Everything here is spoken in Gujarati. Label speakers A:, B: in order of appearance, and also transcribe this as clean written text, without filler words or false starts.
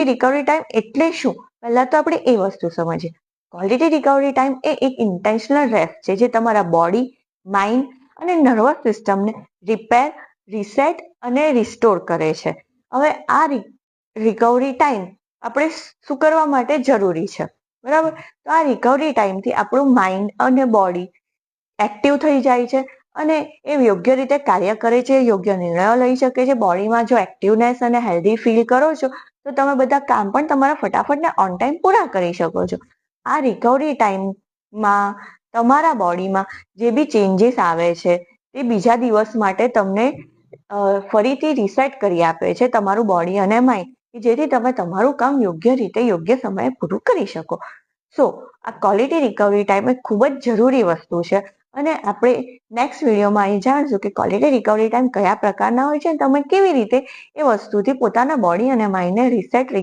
A: રિકવરી ટાઈમ એટલે શું? પહેલા તો આપણે એ વસ્તુ સમજીએ. ક્વોલિટી રિકવરી ટાઈમ એ એક ઇન્ટેન્શનલ રેસ્ટ છે જે તમારા બોડી, માઇન્ડ અને નર્વસ સિસ્ટમને રિપેર, રીસેટ અને રિસ્ટોર કરે છે. હવે આ રિકવરી ટાઈમ આપણે શું કરવા માટે જરૂરી છે, બરાબર? તો આ રિકવરી ટાઈમથી આપણું માઇન્ડ અને બોડી એક્ટિવ થઈ જાય છે અને એ યોગ્ય રીતે કાર્ય કરે છે, યોગ્ય નિર્ણયો લઈ શકે છે. બોડીમાં જો એક્ટિવનેસ અને હેલ્ધી ફીલ કરો છો તો તમે બધા કામ પણ તમારા ફટાફટ ને ઓન ટાઈમ પૂરા કરી શકો છો. આ રિકવરી ટાઈમમાં તમારા બોડીમાં જે બી ચેન્જીસ આવે છે તે બીજા દિવસ માટે તમને ફરીથી રિસેટ કરી આપે છે તમારું બોડી અને માઇન્ડ, જેથી તમે તમારું કામ યોગ્ય રીતે યોગ્ય સમયે પૂરું કરી શકો. સો આ ક્વોલિટી રિકવરી ટાઈમ એ ખૂબ જ જરૂરી વસ્તુ છે અને આપણે નેક્સ્ટ વિડીયોમાં અહીં જાણશું કે ક્વોલિટી રિકવરી ટાઈમ કયા પ્રકારના હોય છે અને તમે કેવી રીતે એ વસ્તુથી પોતાના બોડી અને માઇન્ડને રિસેટ